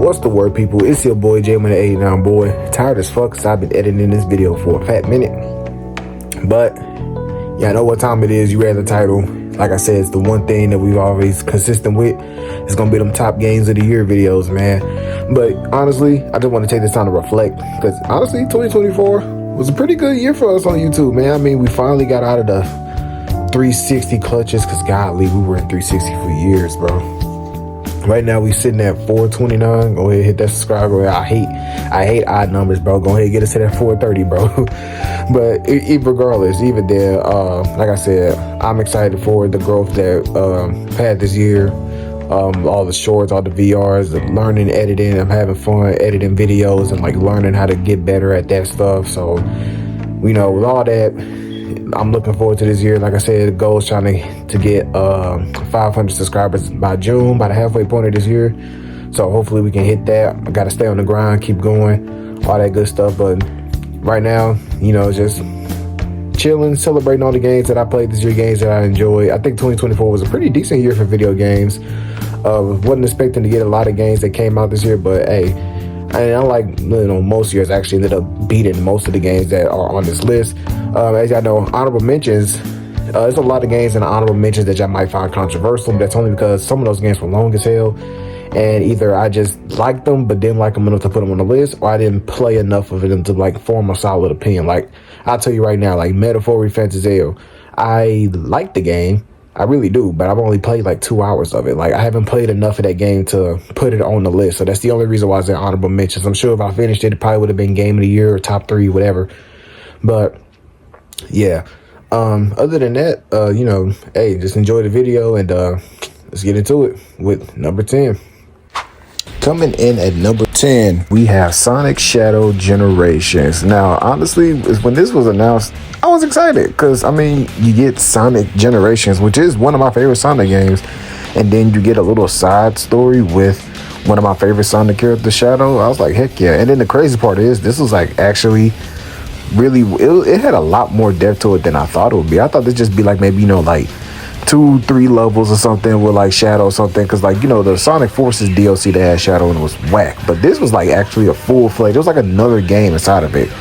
What's the word, people? It's your boy J-Man89 boy. Tired as fuck because I've been editing this video for a fat minute. But yeah, I know what time it is. You read the title. Like I said, it's the one thing that we've always consistent with. It's gonna be them top games of the year videos, man. But honestly, I just want to take this time to reflect because honestly, 2024 was a pretty good year for us on YouTube, man. I mean, we finally got out of the 360 clutches because godly, we were in 360 for years, bro. Right now we sitting at 429. Go ahead, hit that subscribe. Go ahead. I hate odd numbers, bro. Go ahead and get us to that 430, bro. But regardless, even there, like I said, I'm excited for the growth that had this year. All the shorts, all the VRs, the learning, editing. I'm having fun editing videos and like learning how to get better at that stuff. So, you know, with all that, I'm looking forward to this year. Like I said, the goal is trying to get 500 subscribers by June, by the halfway point of this year. So hopefully we can hit that. I got to stay on the grind, keep going, all that good stuff. But right now, you know, just chilling, celebrating all the games that I played this year, games that I enjoyed. I think 2024 was a pretty decent year for video games. Wasn't expecting to get a lot of games that came out this year, but hey, and unlike, you know, most years, I actually ended up beating most of the games that are on this list. As y'all know, honorable mentions, there's a lot of games in the honorable mentions that y'all might find controversial. That's only because some of those games were long as hell, and either I just liked them but didn't like them enough to put them on the list, or I didn't play enough of them to like form a solid opinion. Like, I'll tell you right now, like Metaphor Refantasio, I like the game, I really do, but I've only played like 2 hours of it. Like, I haven't played enough of that game to put it on the list. So that's the only reason why it's in honorable mentions. I'm sure if I finished it, it probably would have been game of the year or top 3, whatever. But yeah, other than that, you know, hey, just enjoy the video and let's get into it with number 10. Coming in at number 10, we have Sonic Shadow Generations. Now, honestly, when this was announced, I was excited because, I mean, you get Sonic Generations, which is one of my favorite Sonic games, and then you get a little side story with one of my favorite Sonic characters, Shadow. I was like, heck yeah. And then the crazy part is, this was like actually really, it had a lot more depth to it than I thought it would be. I thought it'd just be like maybe, you know, like 2-3 levels or something with like Shadow or something, because like, you know, the Sonic Forces DLC that had Shadow and it was whack, but this was like actually a full-fledged, it was like another game inside of it.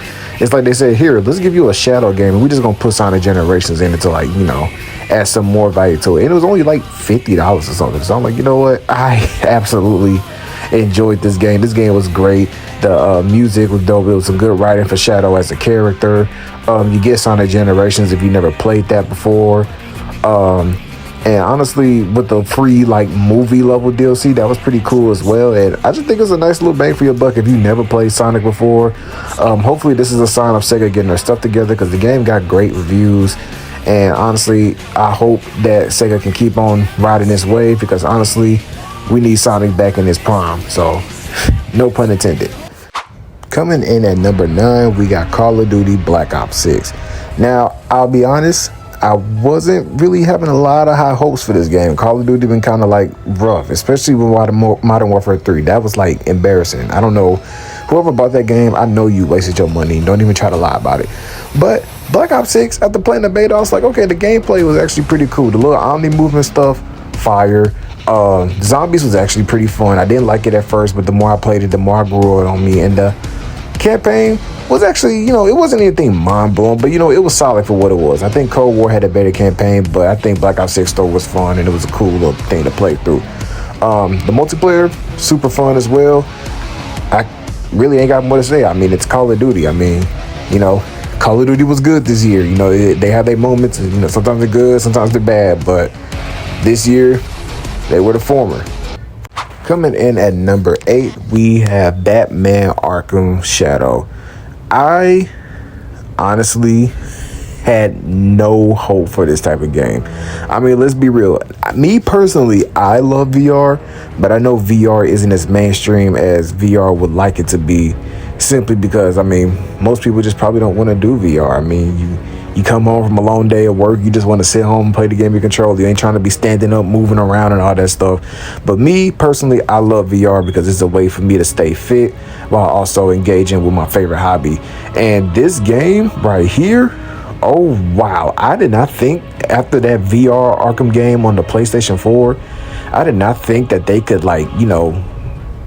It's like they said, here, let's give you a Shadow game and we're just gonna put Sonic Generations in it to, like, you know, add some more value to it. And it was only like $50 or something. So I'm like, you know what, I absolutely enjoyed this game. This game was great. The music was dope. It was some good writing for Shadow as a character. You get Sonic Generations if you never played that before. And honestly, with the free like movie level DLC, that was pretty cool as well. And I just think it's a nice little bang for your buck if you never played Sonic before. Hopefully this is a sign of Sega getting their stuff together, because the game got great reviews. And honestly, I hope that Sega can keep on riding this wave, because honestly, we need Sonic back in his prime. So no pun intended. Coming in at number 9, we got Call of Duty Black Ops 6. Now, I'll be honest, I wasn't really having a lot of high hopes for this game. Call of Duty been kind of like rough, especially with Modern Warfare 3. That was like embarrassing. I don't know, whoever bought that game, I know you wasted your money. Don't even try to lie about it. But Black Ops 6, after playing the beta, I was like, okay, the gameplay was actually pretty cool. The little Omni movement stuff, fire. Zombies was actually pretty fun. I didn't like it at first, but the more I played it, the more I grew it on me. And the campaign was actually, you know, it wasn't anything mind-blowing, but, you know, it was solid for what it was. I think Cold War had a better campaign, but I think Black Ops 6 story was fun, and it was a cool little thing to play through. The multiplayer, super fun as well. I really ain't got more to say. I mean, it's Call of Duty. I mean, you know, Call of Duty was good this year. You know, they have their moments, and, you know, sometimes they're good, sometimes they're bad, but this year, they were the former. Coming in at number 8, we have Batman Arkham Shadow. I honestly had no hope for this type of game. I mean, let's be real. Me personally, I love VR, but I know VR isn't as mainstream as VR would like it to be, simply because, I mean, most people just probably don't want to do VR. I mean, you come home from a long day of work, you just want to sit home and play the game you control. You ain't trying to be standing up, moving around and all that stuff. But me personally, I love VR because it's a way for me to stay fit while also engaging with my favorite hobby. And this game right here, oh wow, I did not think after that VR Arkham game on the PlayStation 4, I did not think that they could, like, you know,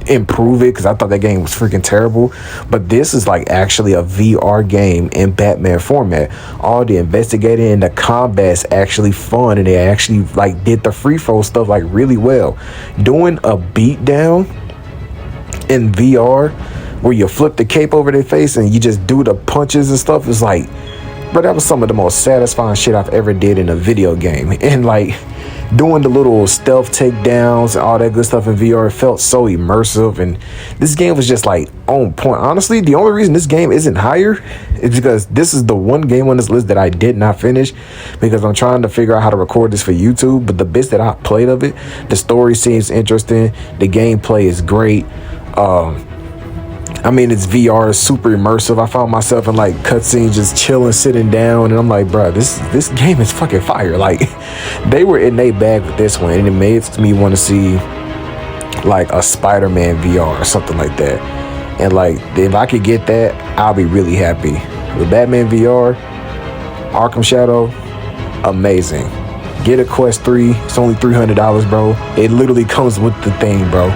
improve it because I thought that game was freaking terrible. But this is like actually a VR game in Batman format. All the investigating and the combat's actually fun, and they actually like did the free throw stuff like really well. Doing a beatdown in VR where you flip the cape over their face and you just do the punches and stuff is like, bro, that was some of the most satisfying shit I've ever did in a video game. And like doing the little stealth takedowns and all that good stuff in VR felt so immersive, and this game was just like on point. Honestly, the only reason this game isn't higher is because this is the one game on this list that I did not finish because I'm trying to figure out how to record this for YouTube. But the bits that I played of it, the story seems interesting, the gameplay is great. I mean, it's VR, it's super immersive. I found myself in like cutscenes just chilling, sitting down, and I'm like, bro, this game is fucking fire. Like, they were in their bag with this one, and it made me want to see like a Spider-Man VR or something like that. And like, if I could get that, I'll be really happy. The Batman VR, Arkham Shadow, amazing. Get a Quest 3. It's only $300, bro. It literally comes with the thing, bro.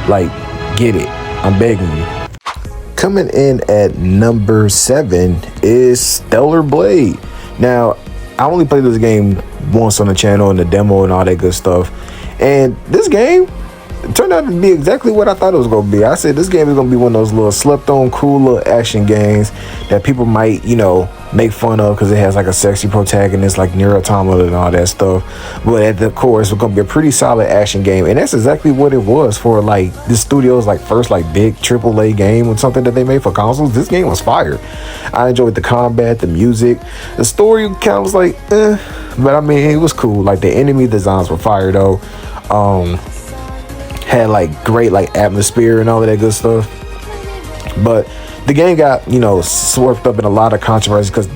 Like, get it. I'm begging you. Coming in at number 7 is Stellar Blade. Now, I only played this game once on the channel and the demo and all that good stuff. And this game turned out to be exactly what I thought it was going to be. I said this game is going to be one of those little slept on, cool little action games that people might, you know, make fun of because it has like a sexy protagonist like Nier Automata and all that stuff. But at the core, it's going to be a pretty solid action game. And that's exactly what it was for like this studio's like first like big AAA game or something that they made for consoles. This game was fire. I enjoyed the combat, the music, the story kind of was like, but I mean, it was cool. Like the enemy designs were fire though. Had like great like atmosphere and all of that good stuff. But the game got, you know, swerved up in a lot of controversy because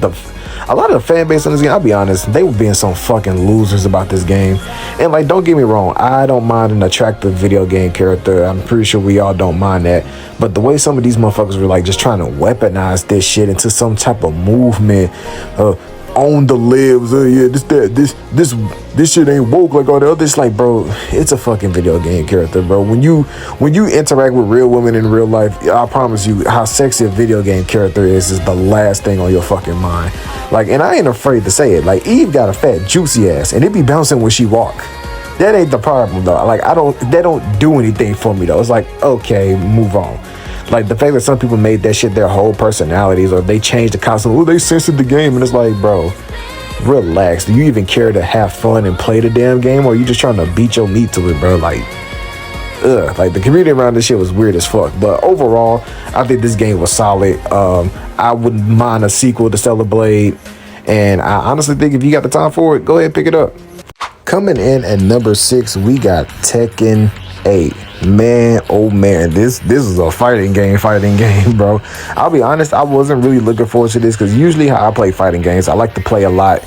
a lot of the fan base on this game, I'll be honest, they were being some fucking losers about this game. And like, don't get me wrong, I don't mind an attractive video game character. I'm pretty sure we all don't mind that. But the way some of these motherfuckers were like just trying to weaponize this shit into some type of movement, on the libs, yeah, this shit ain't woke like all the other. It's like, bro, it's a fucking video game character, bro. When you interact with real women in real life, I promise you, how sexy a video game character is the last thing on your fucking mind. Like, and I ain't afraid to say it. Like, Eve got a fat, juicy ass, and it be bouncing when she walk. That ain't the problem though. Like, they don't do anything for me though. It's like, okay, move on. Like the fact that some people made that shit their whole personalities, or they changed the costume, oh, they censored the game, and it's like, bro, relax. Do you even care to have fun and play the damn game, or are you just trying to beat your meat to it, bro? Like, like the community around this shit was weird as fuck. But overall, I think this game was solid. I wouldn't mind a sequel to Stellar Blade, and I honestly think if you got the time for it, go ahead and pick it up. Coming in at number 6, we got Tekken 8. Man, oh man, this is a fighting game, bro. I'll be honest, I wasn't really looking forward to this because usually how I play fighting games, I like to play a lot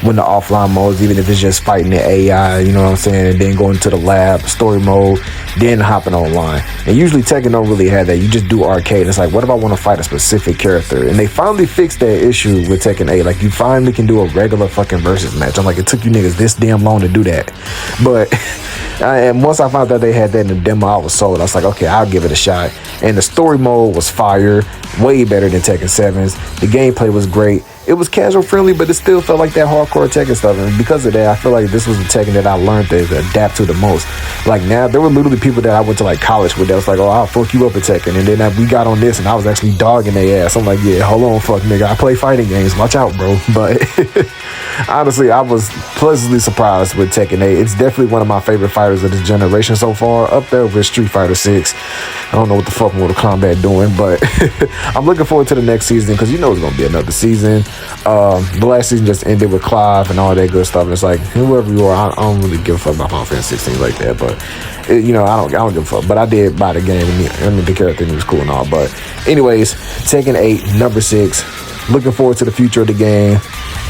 when the offline modes, even if it's just fighting the AI, you know what I'm saying, and then going to the lab, story mode, then hopping online. And usually Tekken don't really have that. You just do arcade. It's like, what if I want to fight a specific character? And they finally fixed that issue with Tekken 8. Like, you finally can do a regular fucking versus match. I'm like, it took you niggas this damn long to do that. But and once I found out they had that in the demo, I was sold. I was like, okay, I'll give it a shot. And the story mode was fire, way better than Tekken 7's. The gameplay was great. It was casual friendly, but it still felt like that hardcore Tekken stuff. And because of that, I feel like this was the Tekken that I learned to adapt to the most. Like, now, there were literally people that I went to like college with that was like, oh, I'll fuck you up at Tekken. And then we got on this and I was actually dogging their ass. I'm like, yeah, hold on, fuck nigga, I play fighting games, watch out, bro. But honestly, I was pleasantly surprised with Tekken 8. It's definitely one of my favorite fighters of this generation so far, up there with Street Fighter 6. I don't know what the fuck Mortal Kombat doing, but I'm looking forward to the next season because you know it's gonna be another season. The last season just ended with Clive and all that good stuff, and it's like, whoever you are, I don't really give a fuck about Final Fantasy 16 like that, but you know, I don't give a fuck. But I did buy the game, and I mean, the character was cool and all. But anyways, Tekken 8, number 6. Looking forward to the future of the game,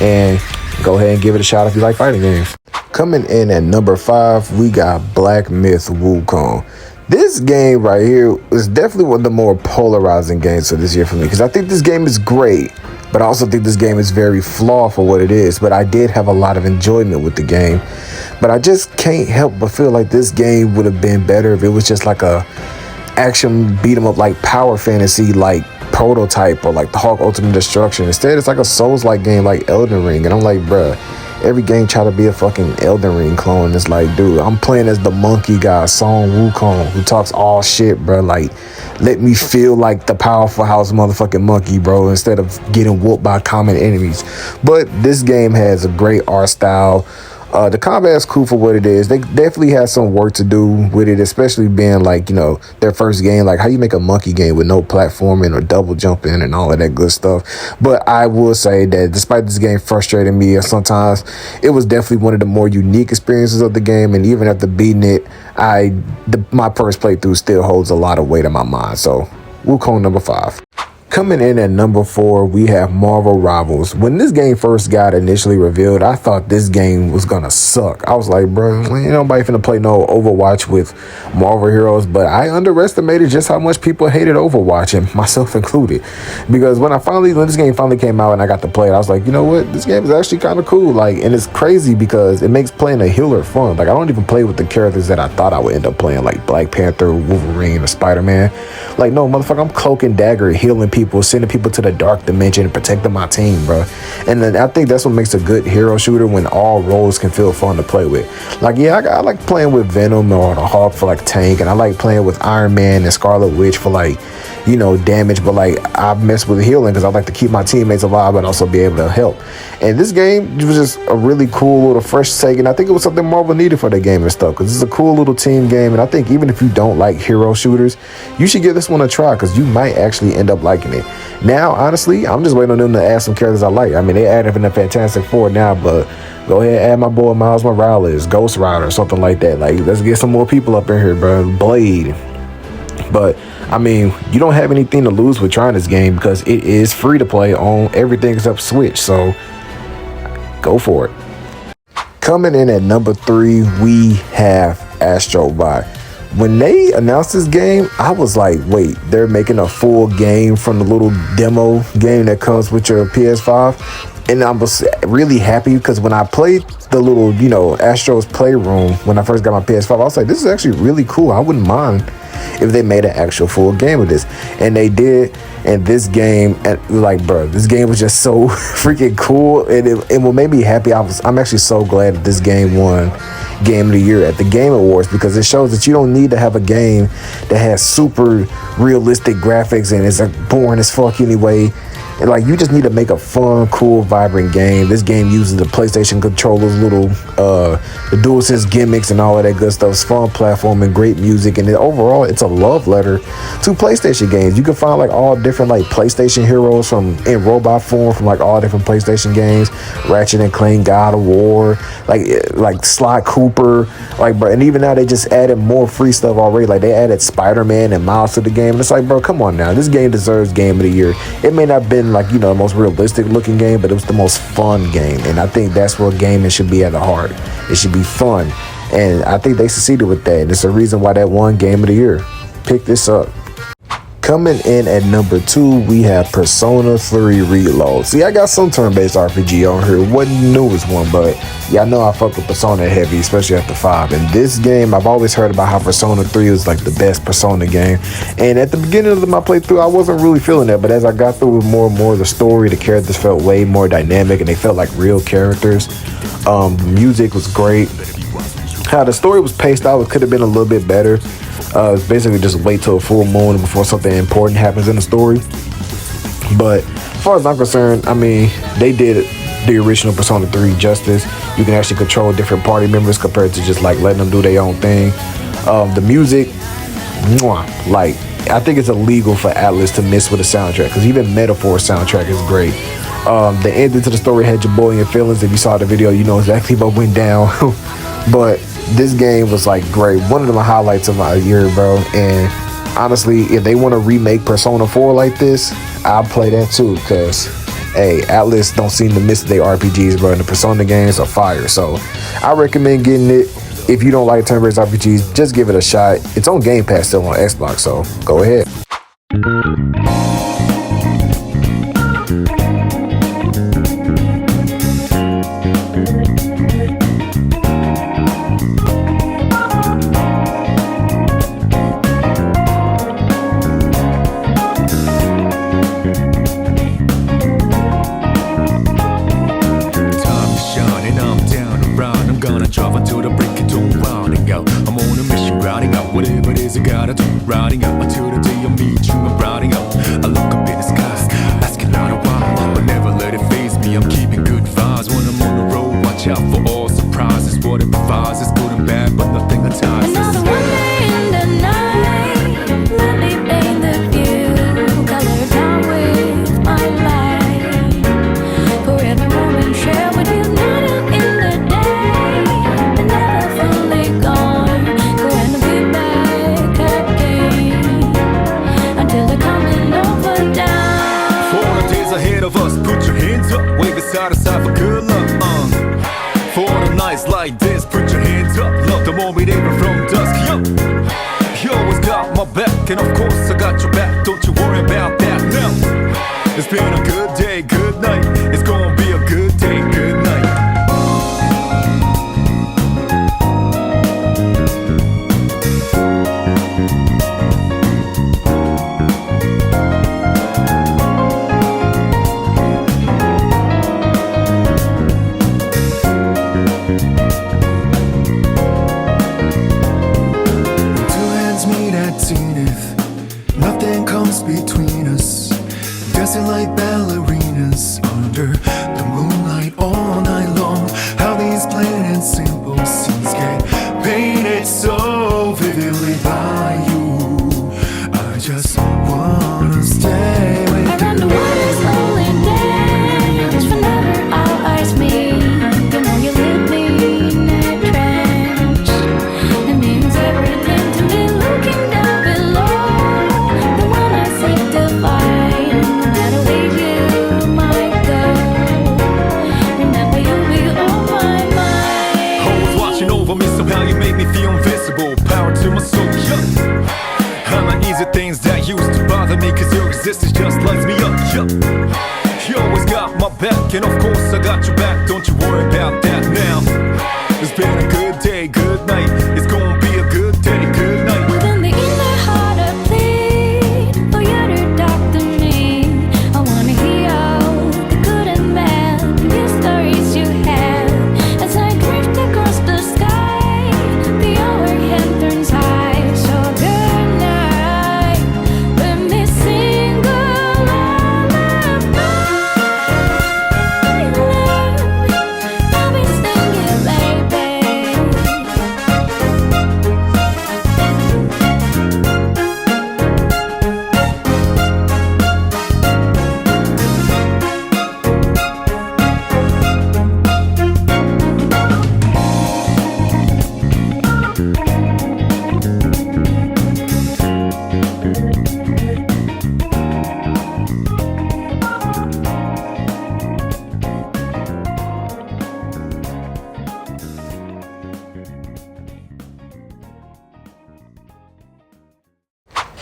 and go ahead and give it a shot if you like fighting games. Coming in at number 5, we got Black Myth Wukong. This game right here is definitely one of the more polarizing games for this year for me, because I think this game is great, but I also think this game is very flawed for what it is. But I did have a lot of enjoyment with the game, but I just can't help but feel like this game would have been better if it was just like a action beat 'em up like Power Fantasy, like Prototype, or like the Hulk Ultimate Destruction. Instead, it's like a Souls-like game like Elden Ring. And I'm like, bruh, every game try to be a fucking Elden Ring clone. It's like, dude, I'm playing as the monkey guy, Son Wukong, who talks all shit, bro. Like, let me feel like the powerful house motherfucking monkey, bro, instead of getting whooped by common enemies. But this game has a great art style. The combat is cool for what it is. They definitely have some work to do with it, especially being like, you know, their first game. Like, how you make a monkey game with no platforming or double jumping and all of that good stuff. But I will say that despite this game frustrating me sometimes, it was definitely one of the more unique experiences of the game. And even after beating it, my first playthrough still holds a lot of weight in my mind. So Wukong number 5. Coming in at number 4, we have Marvel Rivals. When this game first got initially revealed, I thought this game was gonna suck. I was like, bro, ain't nobody finna play no Overwatch with Marvel heroes. But I underestimated just how much people hated Overwatch, and myself included. Because when this game finally came out and I got to play it, I was like, you know what? This game is actually kind of cool. Like, and it's crazy because it makes playing a healer fun. Like, I don't even play with the characters that I thought I would end up playing, like Black Panther, Wolverine, or Spider-Man. Like, no, motherfucker, I'm Cloak and Dagger healing people, sending people to the dark dimension and protecting my team, bro. And then I think that's what makes a good hero shooter, when all roles can feel fun to play with. Like, yeah, I like playing with Venom or the Hulk for like tank, and I like playing with Iron Man and Scarlet Witch for like, you know, damage. But like, I mess with healing because I like to keep my teammates alive but also be able to help. And this game was just a really cool little fresh take, and I think it was something Marvel needed for the game and stuff, because it's a cool little team game. And I think even if you don't like hero shooters, you should give this one a try, because you might actually end up liking it. Now, honestly, I'm just waiting on them to add some characters I like. I mean, they added in the Fantastic Four now, but go ahead and add my boy Miles Morales, Ghost Rider, or something like that. Like, let's get some more people up in here, bro. Blade. But I mean, you don't have anything to lose with trying this game, because it is free to play on everything except Switch. So go for it. Coming in at number 3, we have Astro Bot. When they announced this game, I was like, wait, they're making a full game from the little demo game that comes with your PS5. And I was really happy, because when I played the little, you know, Astro's Playroom, when I first got my PS5, I was like, this is actually really cool. I wouldn't mind if they made an actual full game of this. And they did. And this game, like, bro, this game was just so freaking cool. And it what made me happy, I'm actually so glad that this game won Game of the Year at the Game Awards, because it shows that you don't need to have a game that has super realistic graphics and is boring as fuck anyway. And like, you just need to make a fun, cool, vibrant game. This game uses the PlayStation controllers, little the DualSense gimmicks and all of that good stuff. It's fun platforming, great music, and overall, it's a love letter to PlayStation games. You can find like all different like PlayStation heroes in robot form from like all different PlayStation games. Ratchet and Clank, God of War, like Sly Cooper, like, bro. And even now they just added more free stuff already. Like, they added Spider-Man and Miles to the game. And it's like, bro, come on now. This game deserves Game of the Year. It may not have been like, you know, the most realistic looking game, but it was the most fun game. And I think that's where gaming should be at the heart. It should be fun. And I think they succeeded with that. And it's a reason why that won Game of the Year. Pick this up. Coming in at number 2, we have Persona 3 Reload. See, I got some turn-based RPG on here. Wasn't the newest one, but yeah, I know I fuck with Persona heavy, especially after 5. And this game, I've always heard about how Persona 3 is like the best Persona game. And at the beginning of my playthrough, I wasn't really feeling that. But as I got through with more and more of the story, the characters felt way more dynamic and they felt like real characters. The music was great. How the story was paced out, it could have been a little bit better. It's basically just wait till a full moon before something important happens in the story. But as far as I'm concerned, I mean, they did the original Persona 3 justice. You can actually control different party members compared to just like letting them do their own thing. The music, like, I think it's illegal for Atlus to miss with a soundtrack, because even Metaphor's soundtrack is great. The ending to the story had your boy in your feelings. If you saw the video, you know exactly what went down. But this game was like great. One of the highlights of my year, bro. And honestly, if they want to remake Persona 4 like this, I'll play that too, because hey, Atlus don't seem to miss their RPGs, bro. And the Persona games are fire. So I recommend getting it. If you don't like turn-based RPGs, just give it a shot. It's on Game Pass still on Xbox, so go ahead. riding up until the day I meet you. I'm riding up. I look up in the skies, asking out a while, but never let it faze me. I'm keeping good vibes when I'm on the road. Watch out for all surprises. What it provides is good and bad, but nothing entices. Another one day in the night, let me paint the view, color down with my light. For every moment shared with you, not out in the day, but never fully gone. Going to be back again until the coming over down. For the days ahead of us, put your hands up, wave it side to side for good luck. For the nights like this, put your hands up, love the moment even from dusk. Yo, you always got my back, and of course I got your back. Don't you worry about that now. It's been a good day, good night. It's gonna be a good day, good night. Nothing comes between us, dancing like ballerinas under the moonlight all night long. How these plain and simple scenes get painted so vividly by you. I just wanna stay with you. Around the world is slowly dance, whenever our eyes meet. You know you leave me in a trance. It means everything to me looking down below. The one I seek to find, no matter where you might go. Remember you'll be on my mind. Always watching over me, somehow you make me feel invisible. Power to my soul, yeah. I'm not easy things that used to bother me, cause your existence just lights me up, yeah. You always got my back, and of course I got your back. Don't you worry about that now. It's been a good day, good night. It's gonna be a good day, good night. Within the inner heart I plead for you to talk to me. I wanna hear all the good and bad, the stories you have. As I drift across the sky, the overhead turns high. So good night, let me sing a lullaby. I'll be singing, baby.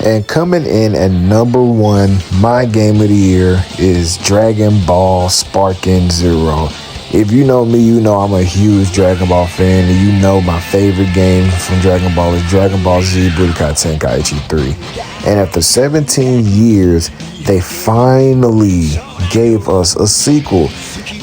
And coming in at number one, my game of the year is Dragon Ball Sparking Zero. If you know me, you know I'm a huge Dragon Ball fan, and you know my favorite game from Dragon Ball is Dragon Ball Z Budokai Tenkaichi 3. And after 17 years, they finally gave us a sequel.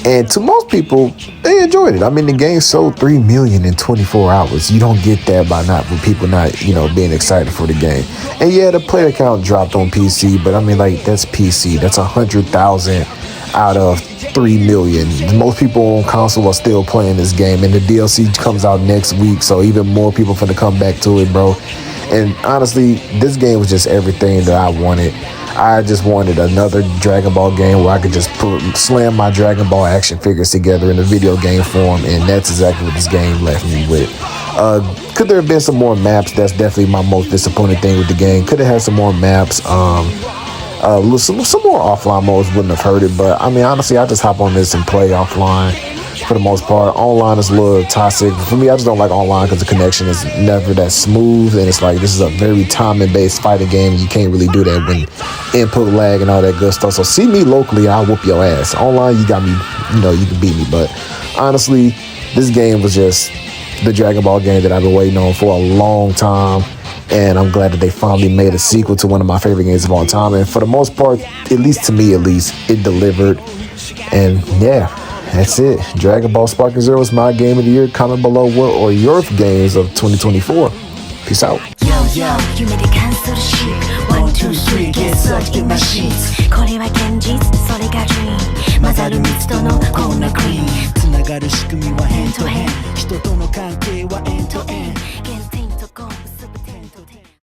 And to most people, they enjoyed it. I mean, the game sold 3 million in 24 hours. You don't get that with people not, being excited for the game. And yeah, the player count dropped on PC, but I mean, that's PC. That's 100,000 out of 3 million. Most people on console are still playing this game, and the DLC comes out next week, so even more people finna come back to it, bro. And honestly, this game was just everything that I wanted. I just wanted another Dragon Ball game where I could just slam my Dragon Ball action figures together in a video game form, and that's exactly what this game left me with. Could there have been some more maps? That's definitely my most disappointing thing with the game. Could have had some more maps. Some more offline modes wouldn't have hurt it, but I mean, honestly, I just hop on this and play offline for the most part. Online is a little toxic for me. I just don't like online because the connection is never that smooth, and it's like this is a very timing-based fighting game, and you can't really do that when input lag and all that good stuff. So see me locally, I'll whoop your ass. Online, you got me, you can beat me, but honestly, this game was just the Dragon Ball game that I've been waiting on for a long time. And I'm glad that they finally made a sequel to one of my favorite games of all time. And for the most part, at least to me, it delivered. And yeah, that's it. Dragon Ball Sparking Zero is my game of the year. Comment below what are your games of 2024. Peace out. よ夢で感するし One, two, three, get sucked in my sheets これは現実それが dream 混ざる密度のこんな